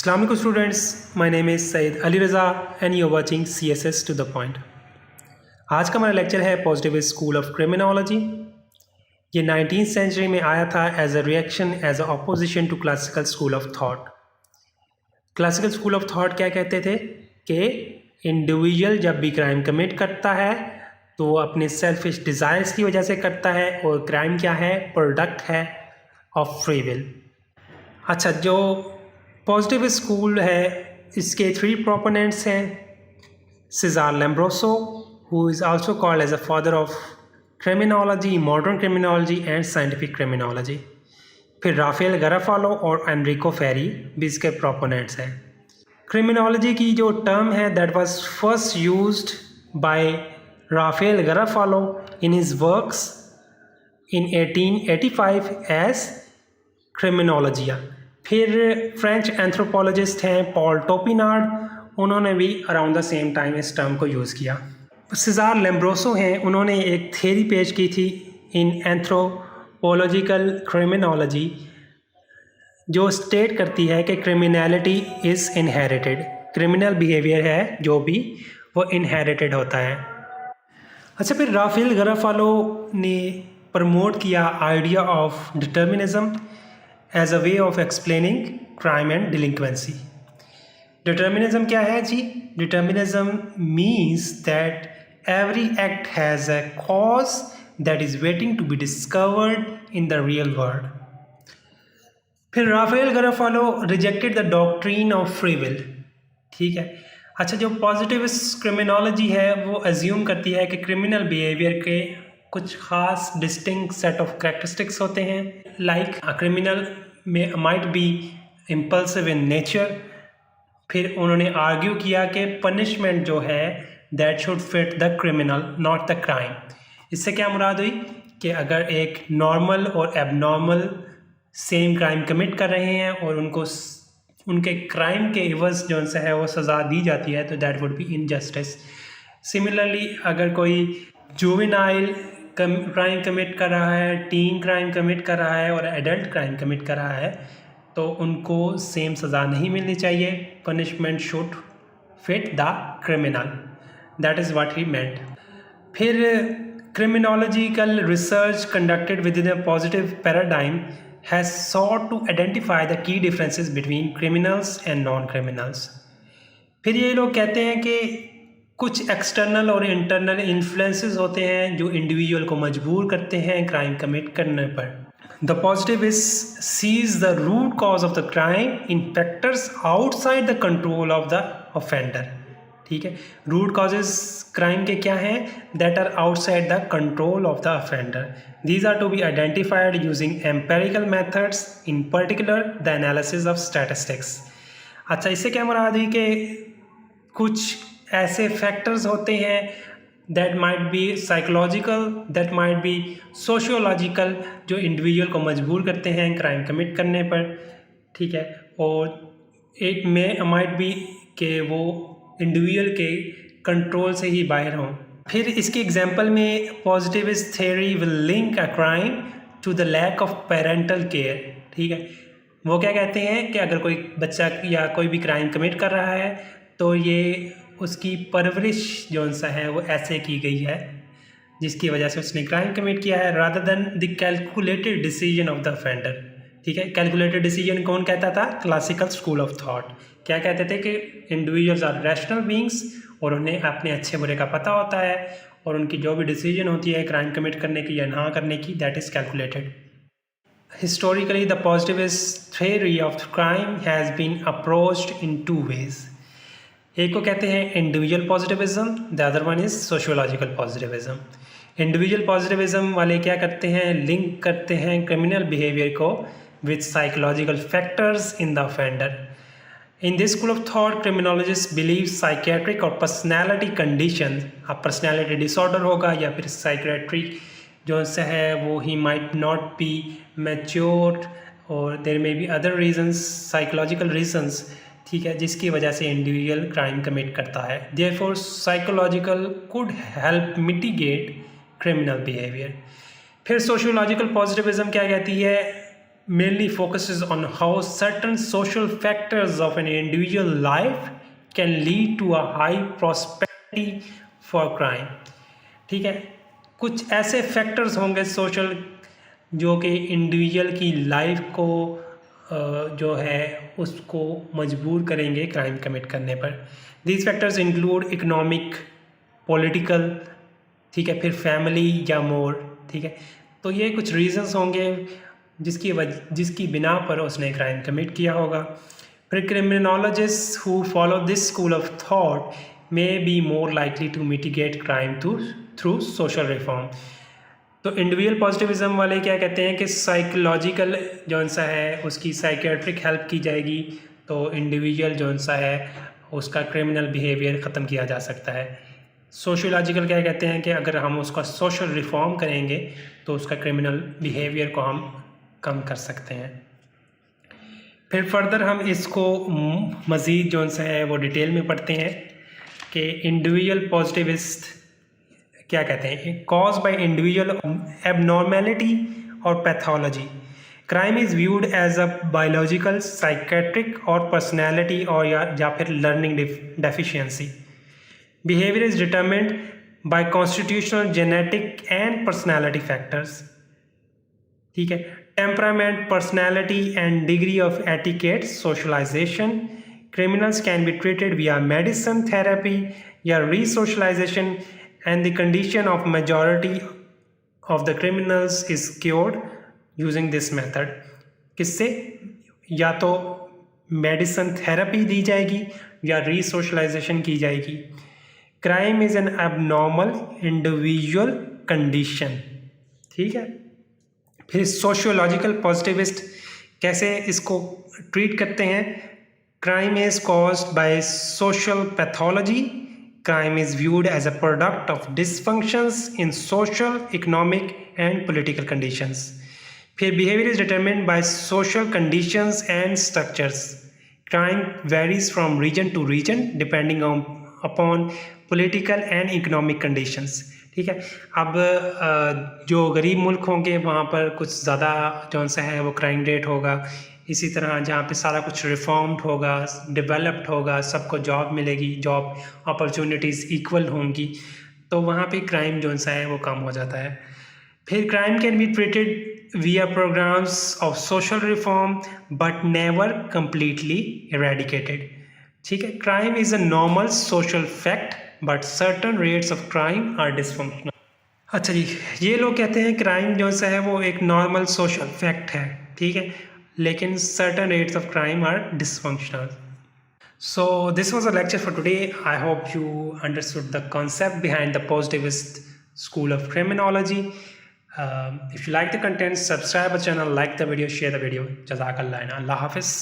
Assalamu alaikum students, my name is Said Ali Raza and you are watching CSS to the point। आज का हमारा lecture है positive school of criminology. ये 19th century में आया था as a reaction as a opposition to classical school of thought. Classical school of thought क्या कहते थे कि इंडिविजुअल जब भी क्राइम कमिट करता है तो वो अपने सेल्फिश डिज़ायर्स की वजह से करता है और क्राइम क्या है, प्रोडक्ट है ऑफ फ्री विल। अच्छा, जो पॉजिटिव स्कूल है इसके 3 प्रोपोनेंट्स हैं। Cesare Lombroso who is also called as a father of criminology, modern criminology and scientific criminology. फिर राफेल गराफालो और एनरिको फेरी भी इसके प्रोपोनेंट्स हैं। क्रिमिनोलॉजी की जो टर्म है that was first used by Raffaele Garofalo in his works in 1885 as criminologia. फिर French anthropologist हैं पॉल टोपिनार्ड, उन्होंने भी अराउंड द सेम टाइम इस टर्म को यूज़ किया। सीज़ार लैम्ब्रोसो हैं, उन्होंने एक थ्योरी पेश की थी इन एंथ्रोपोलॉजिकल क्रिमिनोलॉजी जो स्टेट करती है कि criminality is inherited. Criminal behaviour है जो भी वो इनहेरिटेड होता है। अच्छा, फिर राफेल गराफालो ने प्रमोट किया idea of determinism as a way of explaining crime and delinquency. Determinism क्या है जी? Determinism means that every act has a cause that is waiting to be discovered in the real world. फिर Raffaele Garofalo rejected the doctrine of free will. ठीक है। अच्छा, जो positive criminology है वो एज्यूम करती है कि क्रिमिनल बिहेवियर के कुछ खास डिस्टिंक्ट सेट ऑफ कैरेक्टरिस्टिक्स होते हैं। लाइक क्रिमिनल में might be impulsive in nature. फिर उन्होंने आर्ग्यू किया कि पनिशमेंट जो है that should fit the criminal not the crime. इससे क्या मुराद हुई कि अगर एक नॉर्मल और एबनॉर्मल सेम क्राइम कमिट कर रहे हैं और उनको उनके क्राइम के एवज जो उनसे है वो सज़ा दी जाती है तो that would be injustice. Similarly अगर कोई जुवेनाइल क्राइम कमिट कर रहा है, टीन क्राइम कमिट कर रहा है और एडल्ट क्राइम कमिट कर रहा है तो उनको सेम सज़ा नहीं मिलनी चाहिए। Punishment should fit the criminal, that is what he meant. फिर criminological research conducted within a positive paradigm has sought to identify the key differences between criminals and non-criminals। फिर ये लोग कहते हैं कि कुछ एक्सटर्नल और इंटरनल इन्फ्लुएंसेस होते हैं जो इंडिविजुअल को मजबूर करते हैं क्राइम कमिट करने पर। The positivist sees the root cause of the crime in factors outside the control of the offender. ठीक है, रूट कॉजेज क्राइम के क्या हैं? That are outside the control of the offender. These are to be identified using empirical methods, in particular the analysis of statistics. अच्छा, इससे क्या मुराद हुई कि कुछ ऐसे फैक्टर्स होते हैं that might be psychological, that might be sociological, जो इंडिविजुअल को मजबूर करते हैं क्राइम कमिट करने पर। ठीक है, और इट में माइट बी कि वो इंडिविजुअल के कंट्रोल से ही बाहर हों। फिर इसके एग्जांपल में positivist theory will link a crime to the lack of parental care. ठीक है, वो क्या कहते हैं कि अगर कोई बच्चा या कोई भी क्राइम कमिट कर रहा है तो ये उसकी परवरिश जो सा है वो ऐसे की गई है जिसकी वजह से उसने क्राइम कमिट किया है, rather than the calculated decision of the offender. ठीक है, कैलकुलेटेड डिसीजन कौन कहता था? Classical school of thought. क्या कहते थे कि इंडिविजुअल्स आर रैशनल बीइंग्स और उन्हें अपने अच्छे बुरे का पता होता है और उनकी जो भी डिसीजन होती है क्राइम कमिट करने की या ना करने की, that is calculated. Historically the positivist theory of crime has been approached in 2 ways. एक को कहते हैं individual positivism, the other one is sociological positivism. Individual positivism वाले क्या करते हैं? लिंक करते हैं क्रिमिनल बिहेवियर को with psychological factors in the offender. In this school of thought criminologist believe psychiatric और पर्सनैलिटी कंडीशन, अब पर्सनैलिटी डिसऑर्डर होगा या फिर साइकियाट्रिक जो से है वो he might not be mature और there may be other reasons, psychological reasons. ठीक है, जिसकी वजह से इंडिविजुअल क्राइम कमिट करता है। Therefore psychological could help mitigate criminal behaviour. फिर सोशियोलॉजिकल पॉजिटिविज्म क्या कहती है? mainly focuses on how certain social factors of an individual life can lead to a high prosperity for crime. ठीक है, कुछ ऐसे फैक्टर्स होंगे सोशल जो कि इंडिविजुअल की लाइफ को जो है उसको मजबूर करेंगे क्राइम कमिट करने पर. These factors include economic, political, ठीक है, फिर फैमिली या मोर. ठीक है, तो ये कुछ रीजंस होंगे जिसकी बिना पर उसने क्राइम कमिट किया होगा. फिर criminologist who follow this school of thought may be more likely to mitigate crime through social reform. तो इंडिविजुअल पॉजिटिविज्म वाले क्या कहते हैं कि साइकोलॉजिकल जौन सा है उसकी साइकेट्रिक हेल्प की जाएगी, तो इंडिविजुअल जौन सा है उसका क्रिमिनल बिहेवियर ख़त्म किया जा सकता है. सोशियोलॉजिकल क्या कहते हैं कि अगर हम उसका सोशल रिफॉर्म करेंगे तो उसका क्रिमिनल बिहेवियर को हम कम कर सकते हैं. फिर फर्दर हम इसको मज़ीद जौन सा है वो डिटेल में पढ़ते हैं कि इंडिविजुअल पॉजिटिविस्ट क्या कहते हैं. कॉज बाय इंडिविजुअल एबनॉर्मेलिटी और pathology. Crime is viewed as a biological, psychiatric और पर्सनैलिटी और या फिर learning deficiency. Behaviour is determined by constitutional, genetic and personality factors. ठीक है, temperament, personality and degree of etiquette, socialisation. Criminals can be treated via medicine, therapy या resocialisation and the condition of majority of the criminals is cured using this method. किससे? या तो medicine therapy दी जाएगी या रीसोशलाइजेशन की जाएगी. Crime is an abnormal individual condition. ठीक है, फिर सोशियोलॉजिकल पॉजिटिविस्ट कैसे इसको ट्रीट करते हैं. Crime is caused by social pathology. Crime is viewed as a product of dysfunctions in social, economic and political conditions. फिर behavior is determined by social conditions and structures. Crime varies from region to region depending upon political and economic conditions. ठीक है, अब जो गरीब मुल्क होंगे वहाँ पर कुछ ज़्यादा जौन सा है वो क्राइम रेट होगा. इसी तरह जहाँ पे सारा कुछ रिफॉर्म्ड होगा, डेवलप्ड होगा, सबको जॉब मिलेगी, जॉब अपॉर्चुनिटीज़ इक्वल होंगी, तो वहाँ पे क्राइम जो सा है वो कम हो जाता है. फिर crime can be treated via programmes of social reform but never completely eradicated. ठीक है, crime is a normal social fact but certain rates of crime are dysfunctional. अच्छा जी, ये लोग कहते हैं क्राइम जो सा है वो एक नॉर्मल सोशल फैक्ट है. ठीक है, लेकिन certain rates of crime are dysfunctional. So this was a lecture for today. I hope you understood the concept behind the positivist school of criminology. If you like the content, subscribe our channel, like the video, share the video. Jazakallah. Allah Hafiz.